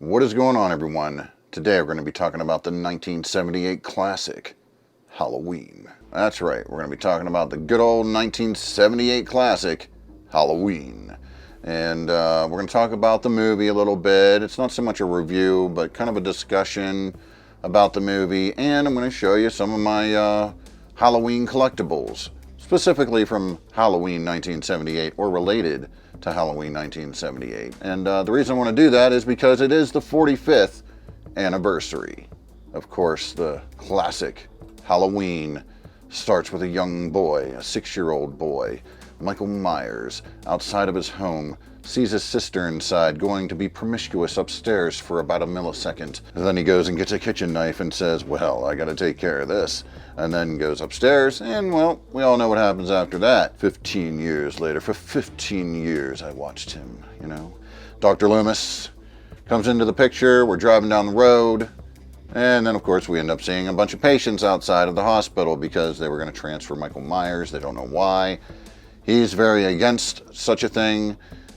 What is going on, everyone? Today we're going to be talking about the 1978 classic, Halloween. That's right, we're going to be talking about the good old 1978 classic, Halloween. And we're going to talk about the movie a little bit. It's not so much a review, but kind of a discussion about the movie. And I'm going to show you some of my Halloween collectibles, specifically from Halloween 1978 or related to Halloween 1978. And the reason I want to do that is because it is the 45th anniversary. Of course, the classic Halloween starts with a young boy, a 6-year-old boy, Michael Myers, outside of his home, sees his sister inside going to be promiscuous upstairs for about a millisecond. And then he goes and gets a kitchen knife and says, well, I gotta take care of this. And then goes upstairs, and well, we all know what happens after that. 15 years later, for 15 years I watched him, you know. Dr. Loomis comes into the picture, we're driving down the road, and then of course we end up seeing a bunch of patients outside of the hospital because they were gonna transfer Michael Myers, they don't know why. He's very against such a thing.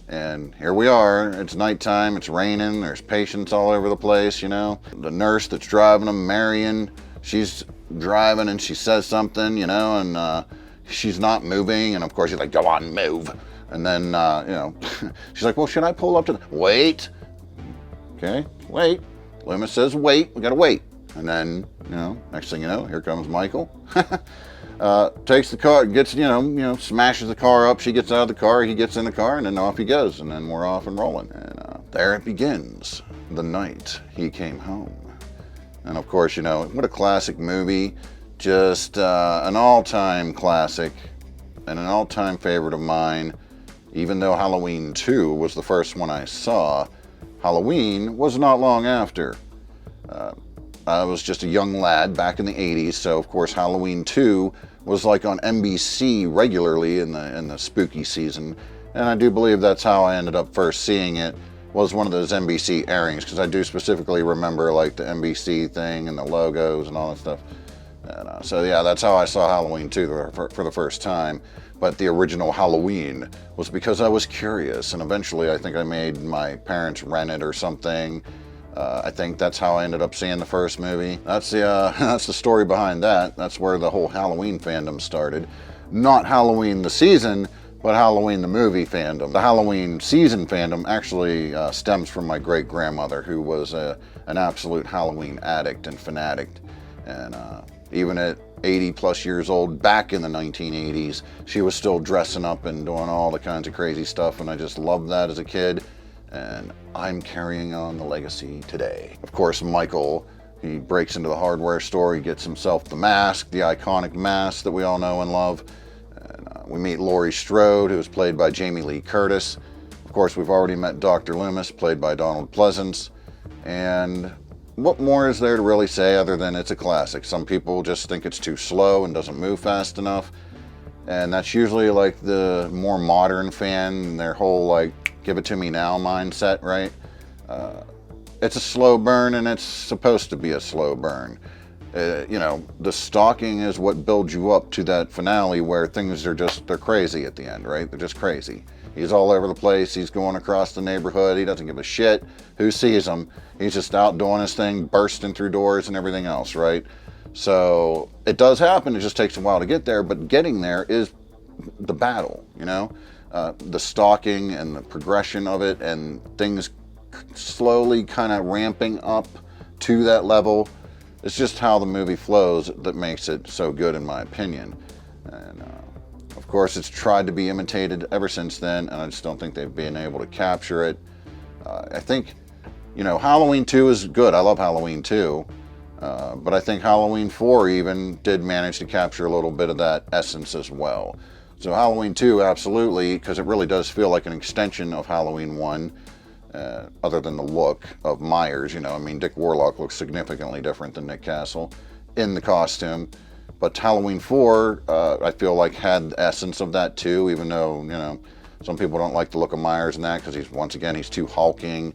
And here we are, it's nighttime, it's raining, there's patients all over the place, you know. The nurse that's driving them, Marion, she's driving and she says something, you know, and she's not moving, and of course he's like, go on, move. And then, you know, she's like, well, should I pull up to the... Wait. Okay, wait. Loomis says, wait, we gotta wait. And then, you know, next thing you know, here comes Michael. Takes the car, gets, you know, smashes the car up. She gets out of the car, he gets in the car, and then off he goes. And then we're off and rolling. And there it begins, the night he came home. And of course, you know, what a classic movie. Just an all-time classic and an all-time favorite of mine. Even though Halloween 2 was the first one I saw, Halloween was not long after. I was just a young lad back in the 80s, so of course Halloween 2 was like on NBC regularly in the spooky season, and I do believe that's how I ended up first seeing it, was one of those NBC airings, because I do specifically remember like the NBC thing and the logos and all that stuff. And, so yeah, that's how I saw Halloween 2 for the first time. But the original Halloween was because I was curious, and eventually I think I made my parents rent it or something. I think that's how I ended up seeing the first movie. That's the story behind that. That's where the whole Halloween fandom started. Not Halloween the season, but Halloween the movie fandom. The Halloween season fandom actually stems from my great-grandmother, who was an absolute Halloween addict and fanatic. And even at 80 plus years old, back in the 1980s, she was still dressing up and doing all the kinds of crazy stuff, and I just loved that as a kid. And I'm carrying on the legacy today. Of course, Michael, he breaks into the hardware store, he gets himself the mask, the iconic mask that we all know and love. And we meet Laurie Strode, who is played by Jamie Lee Curtis. Of course, we've already met Dr. Loomis, played by Donald Pleasance. And what more is there to really say other than it's a classic? Some people just think it's too slow and doesn't move fast enough. And that's usually like the more modern fan, their whole like, give it to me now mindset, right? It's a slow burn, and it's supposed to be a slow burn. You know, the stalking is what builds you up to that finale where things are just, they're crazy at the end, right? They're just crazy. He's all over the place. He's going across the neighborhood. He doesn't give a shit who sees him. He's just out doing his thing, bursting through doors and everything else, right? So it does happen. It just takes a while to get there, but getting there is the battle, you know? The stalking and the progression of it, and things slowly kind of ramping up to that level. It's just how the movie flows that makes it so good, in my opinion. And of course, it's tried to be imitated ever since then, and I just don't think they've been able to capture it. I think, you know, Halloween 2 is good. I love Halloween 2. But I think Halloween 4 even did manage to capture a little bit of that essence as well. So Halloween 2, absolutely, because it really does feel like an extension of Halloween 1, other than the look of Myers. You know, I mean, Dick Warlock looks significantly different than Nick Castle in the costume. But Halloween 4, I feel like had the essence of that too, even though, you know, some people don't like the look of Myers in that because he's too hulking.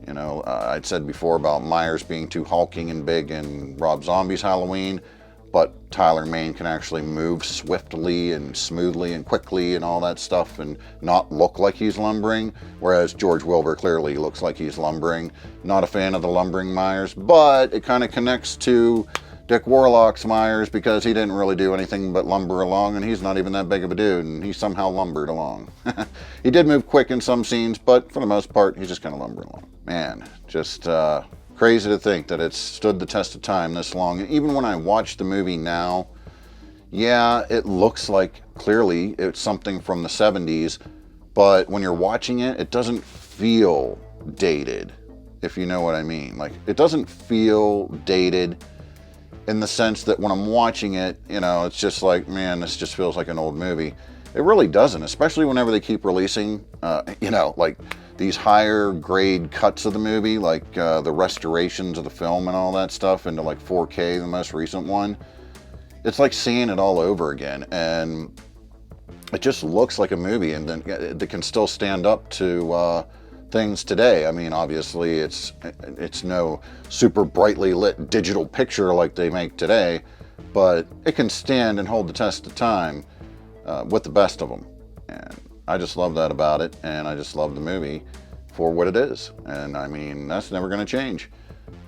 You know, I'd said before about Myers being too hulking and big in Rob Zombie's Halloween. but Tyler Mane can actually move swiftly and smoothly and quickly and all that stuff and not look like he's lumbering, whereas George Wilbur clearly looks like he's lumbering. Not a fan of the lumbering Myers, but it kind of connects to Dick Warlock's Myers because he didn't really do anything but lumber along, and he's not even that big of a dude, and he somehow lumbered along. He did move quick in some scenes, but for the most part, he's just kind of lumbering along. Man, just crazy to think that it's stood the test of time this long. And even when I watch the movie now, yeah, it looks like clearly it's something from the 70s, but when you're watching it, it doesn't feel dated, if you know what I mean. Like, it doesn't feel dated in the sense that when I'm watching it, you know, it's just like, man, this just feels like an old movie. It really doesn't, especially whenever they keep releasing, you know, like these higher grade cuts of the movie, like the restorations of the film and all that stuff into like 4K, the most recent one. It's like seeing it all over again, and it just looks like a movie, and then it can still stand up to things today. I mean, obviously it's no super brightly lit digital picture like they make today, but it can stand and hold the test of time with the best of them. And I just love that about it, and I just love the movie for what it is. And I mean, that's never going to change.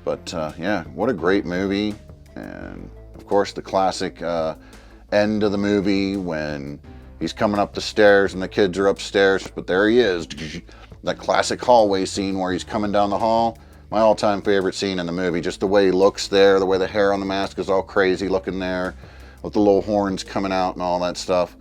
But yeah, what a great movie. And of course the classic end of the movie when he's coming up the stairs and the kids are upstairs, but there he is. That classic hallway scene where he's coming down the hall. My all-time favorite scene in the movie. Just the way he looks there, the way the hair on the mask is all crazy looking there, with the little horns coming out and all that stuff.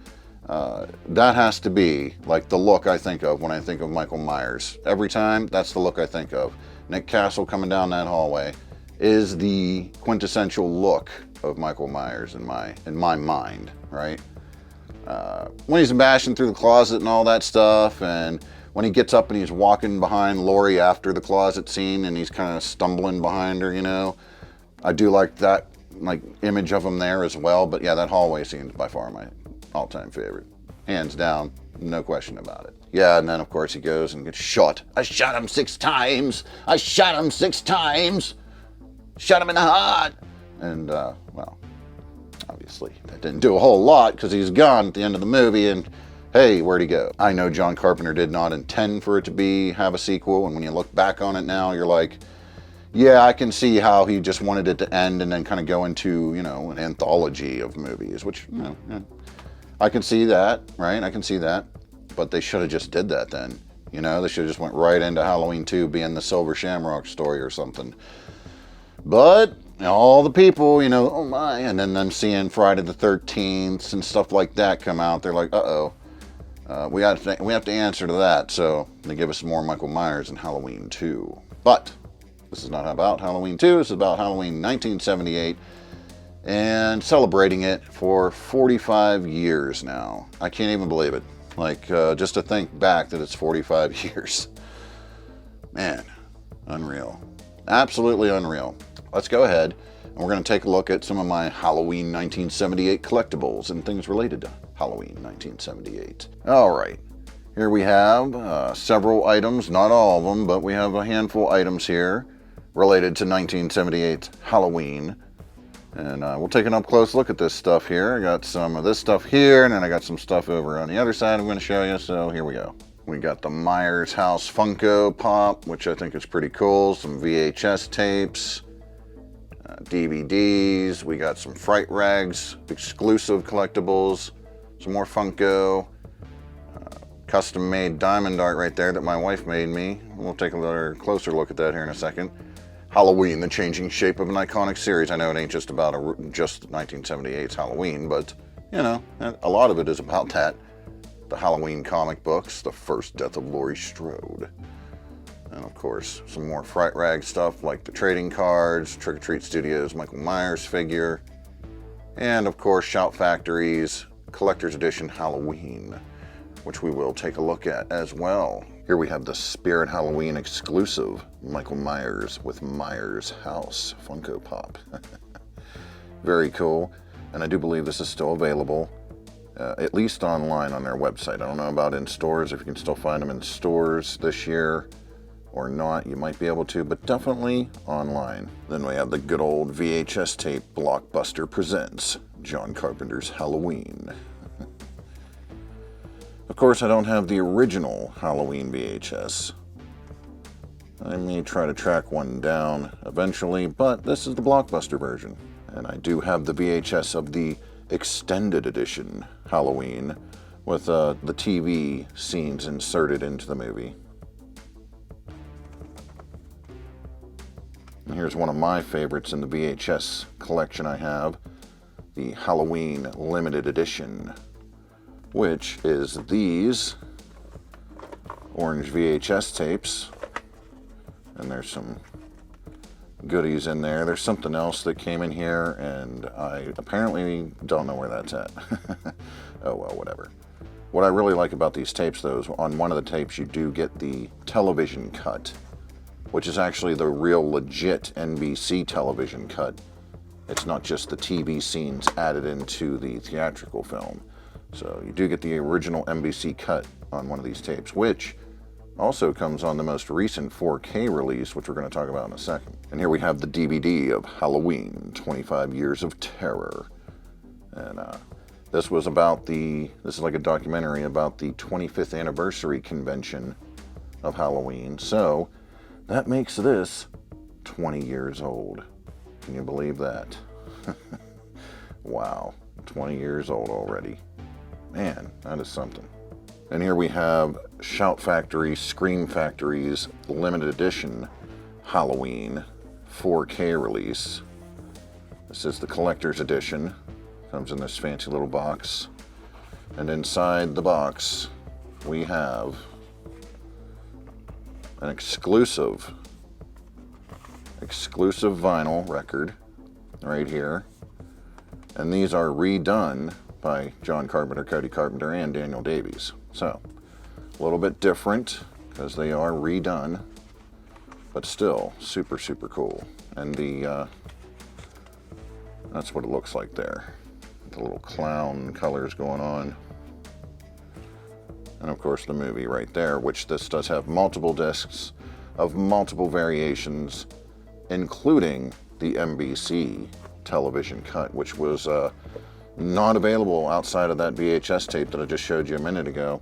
That has to be like the look I think of when I think of Michael Myers. Every time, that's the look I think of. Nick Castle coming down that hallway is the quintessential look of Michael Myers in my mind, right? When he's bashing through the closet and all that stuff, and when he gets up and he's walking behind Laurie after the closet scene and he's kind of stumbling behind her, you know. I do like that image of him there as well. But yeah, that hallway scene is by far my all-time favorite. Hands down, no question about it. Yeah, and then of course he goes and gets shot. I shot him 6 times. I shot him 6 times. Shot him in the heart. And, well, obviously that didn't do a whole lot because he's gone at the end of the movie, and hey, where'd he go? I know John Carpenter did not intend for it to have a sequel, and when you look back on it now, you're like, yeah, I can see how he just wanted it to end and then kind of go into, you know, an anthology of movies, which, you know, yeah, I can see that, right? I can see that. But they should have just did that then. You know, they should have just went right into Halloween 2 being the Silver Shamrock story or something. But all the people, you know, oh my, and then them seeing Friday the 13th and stuff like that come out, they're like, uh-oh. We have to answer to that, so they give us more Michael Myers in Halloween 2. But this is not about Halloween 2, this is about Halloween 1978, and celebrating it for 45 years now. I can't even believe it. Like, just to think back that it's 45 years. Man, unreal. Absolutely unreal. Let's go ahead, and we're going to take a look at some of my Halloween 1978 collectibles and things related to Halloween 1978. All right, here we have several items, not all of them, but we have a handful of items here related to 1978 Halloween. And we'll take an up-close look at this stuff here. I got some of this stuff here, and then I got some stuff over on the other side I'm going to show you, so here we go. We got the Myers House Funko Pop, which I think is pretty cool, some VHS tapes, DVDs, we got some Fright Rags, exclusive collectibles, some more Funko, custom-made diamond art right there that my wife made me. We'll take a closer look at that here in a second. Halloween, the changing shape of an iconic series. I know it ain't just about just 1978's Halloween, but, you know, a lot of it is about that. The Halloween comic books, the first death of Laurie Strode. And of course, some more Fright Rag stuff like the trading cards, Trick or Treat Studios Michael Myers figure, and of course Shout Factory's Collector's Edition Halloween, which we will take a look at as well. Here we have the Spirit Halloween exclusive Michael Myers with Myers House Funko Pop. Very cool, and I do believe this is still available, at least online on their website. I don't know about in stores, if you can still find them in stores this year, or not. You might be able to, but definitely online. Then we have the good old VHS tape, Blockbuster Presents John Carpenter's Halloween. Of course, I don't have the original Halloween VHS. I may try to track one down eventually, but this is the Blockbuster version. And I do have the VHS of the extended edition Halloween with the TV scenes inserted into the movie. And here's one of my favorites in the VHS collection I have, the Halloween limited edition, which is these orange VHS tapes. And there's some goodies in there. There's something else that came in here, and I apparently don't know where that's at. Oh well, whatever. What I really like about these tapes, though, is on one of the tapes you do get the television cut, which is actually the real legit NBC television cut. It's not just the TV scenes added into the theatrical film. So you do get the original NBC cut on one of these tapes, which also comes on the most recent 4K release, which we're going to talk about in a second. And here we have the DVD of Halloween, 25 Years of Terror. And this is like a documentary about the 25th anniversary convention of Halloween. So that makes this 20 years old. Can you believe that? Wow, 20 years old already. Man, that is something. And here we have Shout Factory, Scream Factory's limited edition Halloween 4K release. This is the collector's edition. Comes in this fancy little box. And inside the box, we have an exclusive vinyl record right here. And these are redone by John Carpenter, Cody Carpenter, and Daniel Davies. So, a little bit different because they are redone, but still super, super cool. And that's what it looks like there. The little clown colors going on. And of course the movie right there, which this does have multiple discs of multiple variations, including the NBC television cut, which was not available outside of that VHS tape that I just showed you a minute ago.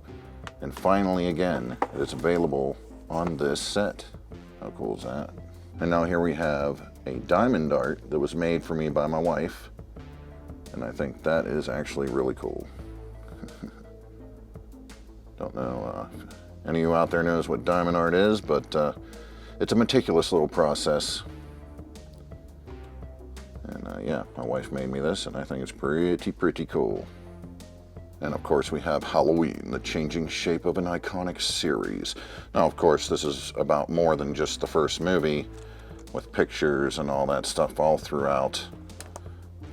And finally, again, it is available on this set. How cool is that? And now here we have a diamond dart that was made for me by my wife. And I think that is actually really cool. Don't know if any of you out there knows what diamond art is, but it's a meticulous little process. And yeah, my wife made me this, and I think it's pretty cool. And of course we have Halloween, the changing shape of an iconic series. Now of course this is about more than just the first movie, with pictures and all that stuff all throughout.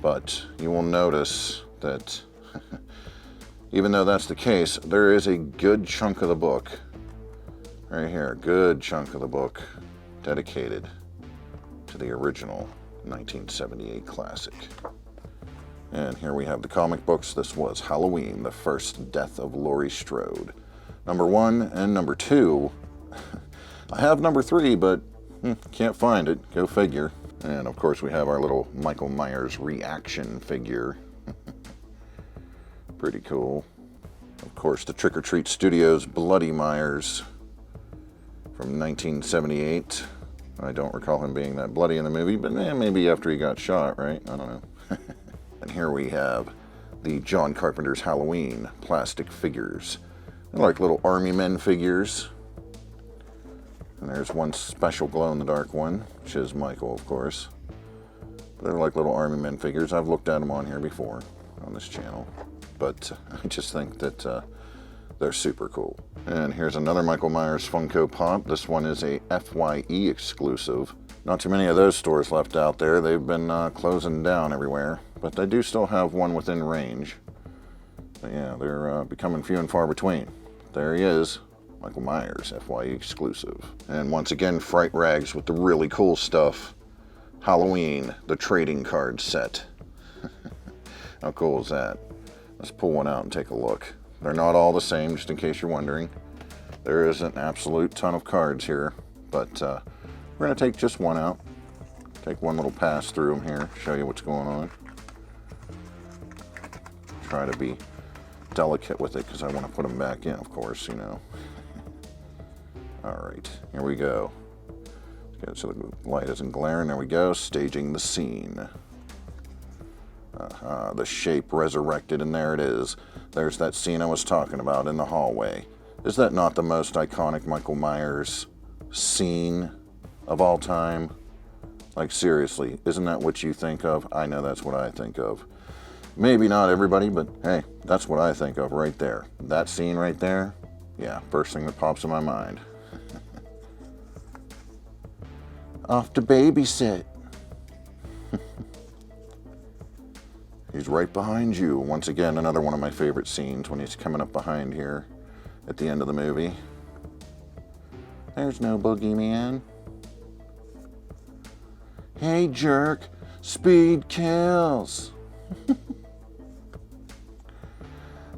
But you will notice that even though that's the case, there is a good chunk of the book, right here, a good chunk of the book dedicated to the original 1978 classic. And here we have the comic books. This was Halloween, the First Death of Laurie Strode. Number 1 and number 2. I have number 3, but can't find it. Go figure. And of course we have our little Michael Myers reaction figure. Pretty cool. Of course, the Trick or Treat Studios Bloody Myers from 1978. I don't recall him being that bloody in the movie, but maybe after he got shot, right? I don't know. And here we have the John Carpenter's Halloween plastic figures. They're like little army men figures. And there's one special glow-in-the-dark one, which is Michael, of course. But they're like little army men figures. I've looked at them on here before on this channel. But I just think that they're super cool. And here's another Michael Myers Funko Pop. This one is a FYE exclusive. Not too many of those stores left out there. They've been closing down everywhere. But they do still have one within range. But yeah, they're becoming few and far between. There he is, Michael Myers, FYE exclusive. And once again, Fright Rags with the really cool stuff. Halloween, the trading card set. How cool is that? Let's pull one out and take a look. They're not all the same, just in case you're wondering. There is an absolute ton of cards here, But we're going to take just one out. Take one little pass through them here, show you what's going on. Try to be delicate with it because I want to put them back in, of course, you know. All right, here we go. Good, so the light isn't glaring. There we go. Staging the scene. The shape resurrected, and there it is. There's that scene I was talking about in the hallway. Is that not the most iconic Michael Myers scene of all time? Like, seriously, isn't that what you think of? I know that's what I think of. Maybe not everybody, but hey, that's what I think of right there. That scene right there, yeah, first thing that pops in my mind. Off to babysit. He's right behind you. Once again, another one of my favorite scenes when he's coming up behind here at the end of the movie. There's no boogeyman. Hey, jerk, speed kills.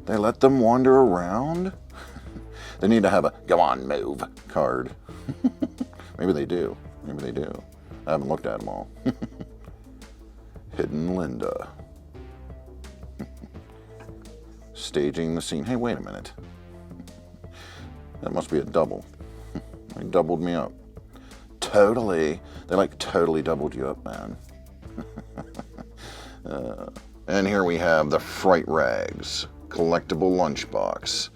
They let them wander around? They need to have a "go on, move" card. Maybe they do. Maybe they do. I haven't looked at them all. Hidden Linda. Staging the scene. Hey, wait a minute. That must be a double. They doubled me up. Totally. They like totally doubled you up, man. And here we have the Fright Rags collectible lunchbox.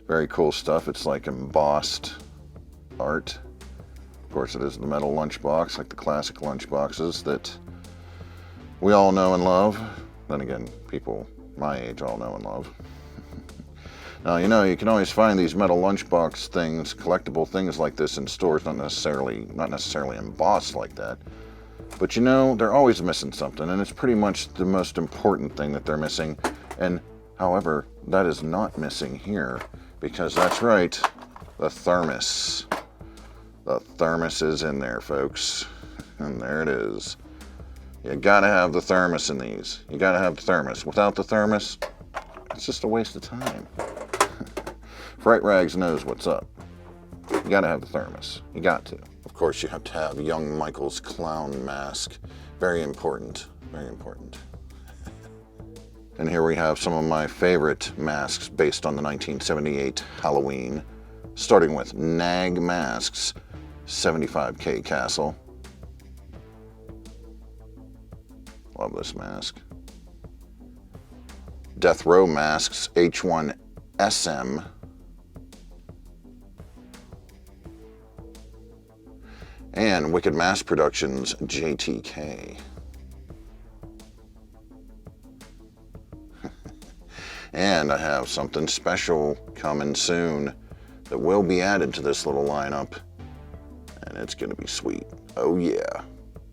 Very cool stuff. It's like embossed art. Of course, it is the metal lunchbox, like the classic lunchboxes that we all know and love. Then again, people my age all know and love. Now, you know, you can always find these metal lunchbox things, collectible things like this in stores, not necessarily embossed like that. But you know, they're always missing something, and it's pretty much the most important thing that they're missing. And however, that is not missing here, because that's right, the thermos. The thermos is in there, folks. And there it is. You gotta have the thermos in these. You gotta have the thermos. Without the thermos, it's just a waste of time. Fright Rags knows what's up. You gotta have the thermos. You got to. Of course, you have to have young Michael's clown mask. Very important. Very important. And here we have some of my favorite masks based on the 1978 Halloween. Starting with Nag Masks 75K Castle. Love this mask. Death Row Masks H1SM. And Wicked Mask Productions JTK. And I have something special coming soon that will be added to this little lineup. And it's going to be sweet. Oh yeah.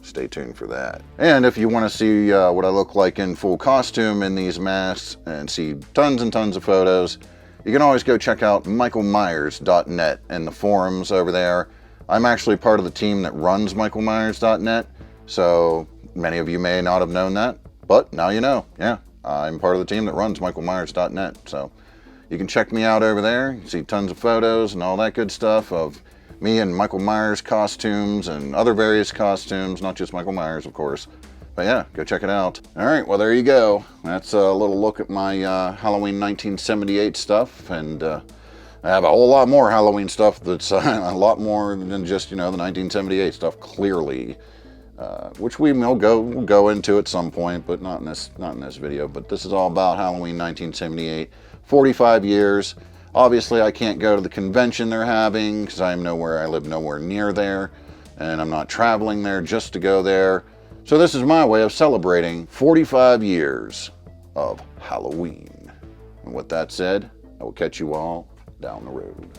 Stay tuned for that. And if you want to see what I look like in full costume in these masks and see tons and tons of photos, you can always go check out michaelmyers.net and the forums over there. I'm actually part of the team that runs michaelmyers.net, so many of you may not have known that, but now you know. Yeah, I'm part of the team that runs michaelmyers.net, so you can check me out over there. You can see tons of photos and all that good stuff of me in Michael Myers costumes and other various costumes, not just Michael Myers, of course. But yeah, go check it out. All right, well, there you go. That's a little look at my Halloween 1978 stuff, and I have a whole lot more Halloween stuff that's a lot more than just, you know, the 1978 stuff, clearly, which we will go into at some point, but not in this video. But this is all about Halloween 1978, 45 years. Obviously, I can't go to the convention they're having because I live nowhere near there, and I'm not traveling there just to go there. So this is my way of celebrating 45 years of Halloween. And with that said, I will catch you all down the road.